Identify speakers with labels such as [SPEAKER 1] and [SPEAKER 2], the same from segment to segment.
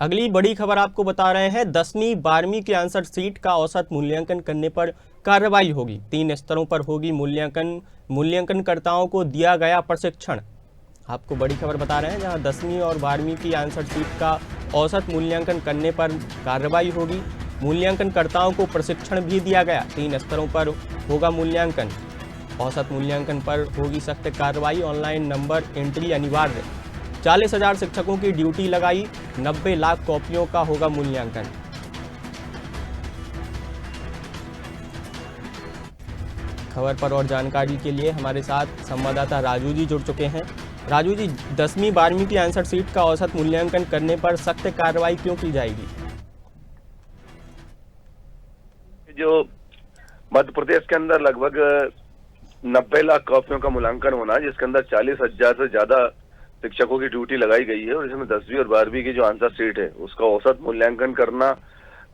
[SPEAKER 1] अगली बड़ी खबर आपको बता रहे हैं, 10वीं 12वीं की आंसर शीट का औसत मूल्यांकन करने पर कार्रवाई होगी। 3 स्तरों पर होगी मूल्यांकनकर्ताओं को दिया गया प्रशिक्षण। आपको बड़ी खबर बता रहे हैं, जहां 10वीं और 12वीं की आंसर शीट का औसत मूल्यांकन करने पर कार्रवाई होगी। मूल्यांकनकर्ताओं को प्रशिक्षण भी दिया गया। 3 स्तरों पर होगा मूल्यांकन। औसत मूल्यांकन पर होगी सख्त कार्रवाई। ऑनलाइन नंबर एंट्री अनिवार्य। 40,000 शिक्षकों की ड्यूटी लगाई। 90 लाख कॉपियों का होगा मूल्यांकन। खबर पर और जानकारी के लिए हमारे साथ संवाददाता राजू जी जुड़ चुके हैं। राजू जी, 10वीं 12वीं की आंसर शीट का औसत मूल्यांकन करने पर सख्त कार्रवाई क्यों की जाएगी?
[SPEAKER 2] जो मध्य प्रदेश के अंदर लगभग 90 लाख कॉपियों का मूल्यांकन होना है, जिसके अंदर 40,000 से ज्यादा शिक्षकों की ड्यूटी लगाई गई है और इसमें 10वीं और 12वीं की जो आंसर शीट है उसका औसत मूल्यांकन करना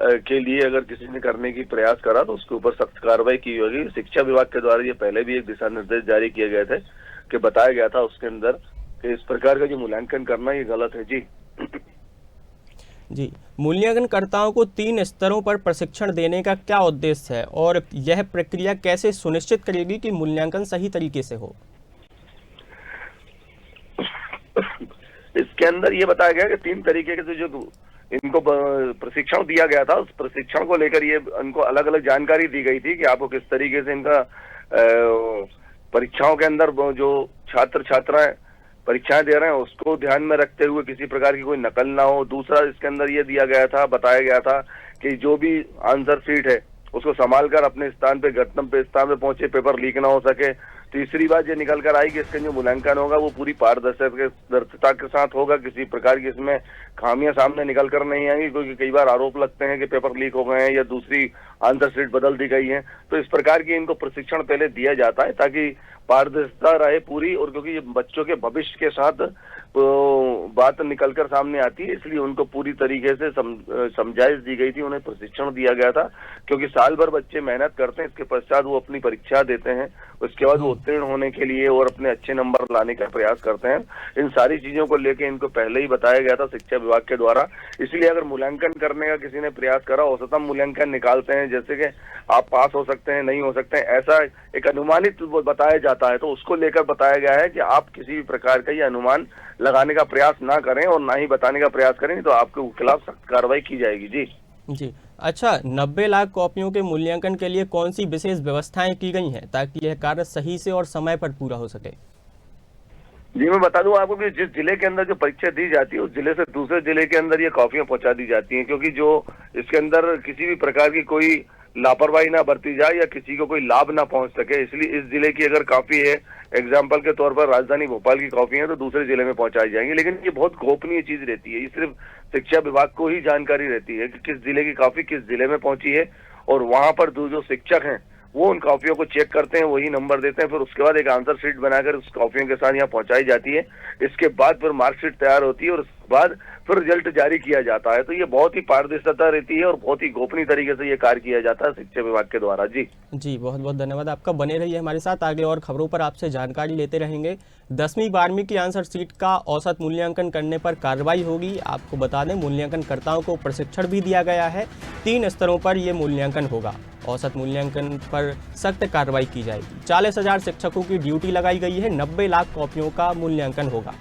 [SPEAKER 2] के लिए अगर किसी ने करने की प्रयास करा तो उसके ऊपर सख्त कार्रवाई की होगी। शिक्षा विभाग के द्वारा ये पहले भी एक दिशा निर्देश जारी किए गए थे कि बताया गया था उसके अंदर कि इस प्रकार का जो मूल्यांकन करना ये गलत है।
[SPEAKER 1] जी, मूल्यांकनकर्ताओं को 3 स्तरों पर प्रशिक्षण देने का क्या उद्देश्य है और यह प्रक्रिया कैसे सुनिश्चित करेगी कि मूल्यांकन सही तरीके से हो?
[SPEAKER 2] इसके अंदर ये बताया गया कि 3 तरीके के जो इनको प्रशिक्षण दिया गया था, उस प्रशिक्षण को लेकर ये इनको अलग अलग जानकारी दी गई थी कि आपको किस तरीके से इनका परीक्षाओं के अंदर जो छात्र छात्राएं परीक्षाएं दे रहे हैं उसको ध्यान में रखते हुए किसी प्रकार की कोई नकल ना हो। दूसरा, इसके अंदर ये दिया गया था, बताया गया था कि जो भी आंसर शीट है उसको संभाल कर अपने स्थान पे गंतव्य स्थान पे पहुंचे, पेपर लीक ना हो सके। तीसरी बात ये निकल कर आई कि इसका जो मूल्यांकन होगा वो पूरी पारदर्शिता के साथ होगा, किसी प्रकार की इसमें खामियां सामने निकल कर नहीं आएंगी, क्योंकि कई बार आरोप लगते हैं कि पेपर लीक हो गए हैं या दूसरी आंसर शीट बदल दी गई है। तो इस प्रकार की इनको प्रशिक्षण पहले दिया जाता है ताकि पारदर्शिता रहे पूरी, और क्योंकि ये बच्चों के भविष्य के साथ बात निकलकर सामने आती है, इसलिए उनको पूरी तरीके से समझाइश दी गई थी, उन्हें प्रशिक्षण दिया गया था। क्योंकि साल भर बच्चे मेहनत करते हैं, इसके पश्चात वो अपनी परीक्षा देते हैं, उसके बाद वो उत्तीर्ण होने के लिए और अपने अच्छे नंबर लाने का प्रयास करते हैं। इन सारी चीजों को लेकर इनको पहले ही बताया गया था शिक्षा विभाग के द्वारा। इसलिए अगर मूल्यांकन करने का किसी ने प्रयास करा, औसतम मूल्यांकन निकालते हैं, जैसे कि आप पास हो सकते हैं, नहीं हो सकते हैं, ऐसा एक अनुमानित बताया जाता है, तो उसको लेकर बताया गया है कि आप किसी भी प्रकार का ये अनुमान लगाने का प्रयास ना करें और ना ही बताने का प्रयास करें, तो आपके खिलाफ सख्त कार्रवाई की जाएगी।
[SPEAKER 1] जी, अच्छा, 90 लाख कॉपियों के मूल्यांकन के लिए कौन सी विशेष व्यवस्थाएं की गई हैं ताकि यह कार्य सही से और समय पर पूरा हो सके?
[SPEAKER 2] जी, मैं बता दूं आपको कि जिस जिले के अंदर जो परीक्षा दी जाती है उस जिले से दूसरे जिले के अंदर ये कॉपियां पहुंचा दी जाती हैं, क्योंकि जो इसके अंदर किसी भी प्रकार की कोई लापरवाही ना बरती जाए या किसी को कोई लाभ ना पहुंच सके। इसलिए इस जिले की अगर कॉपी है, एग्जाम्पल के तौर पर राजधानी भोपाल की कॉपी है, तो दूसरे जिले में पहुंचाई जाएंगी, लेकिन ये बहुत गोपनीय चीज रहती है। ये सिर्फ शिक्षा विभाग को ही जानकारी रहती है कि किस जिले की कॉपी किस जिले में पहुंची है, और वहां पर जो शिक्षक हैं वो उन कॉपियों को चेक करते हैं, वही नंबर देते हैं, फिर उसके बाद एक आंसर शीट बनाकर उस कॉपियों के साथ यहाँ पहुंचाई जाती है। इसके बाद फिर मार्कशीट तैयार होती है और उसके बाद फिर रिजल्ट जारी किया जाता है। तो ये बहुत ही पारदर्शिता रहती है और बहुत ही गोपनीय तरीके से ये कार्य किया जाता है शिक्षा विभाग के द्वारा। जी,
[SPEAKER 1] बहुत बहुत धन्यवाद आपका। बने रहिए हमारे साथ, आगे और खबरों पर आपसे जानकारी लेते रहेंगे। 10वीं 12वीं की आंसर शीट का औसत मूल्यांकन करने पर कार्रवाई होगी। आपको बता दें, मूल्यांकनकर्ताओं को प्रशिक्षण भी दिया गया है। 3 स्तरों पर ये मूल्यांकन होगा। औसत मूल्यांकन पर सख्त कार्रवाई की जाएगी। 40,000 शिक्षकों की ड्यूटी लगाई गई है। 90 लाख कॉपियों का मूल्यांकन होगा।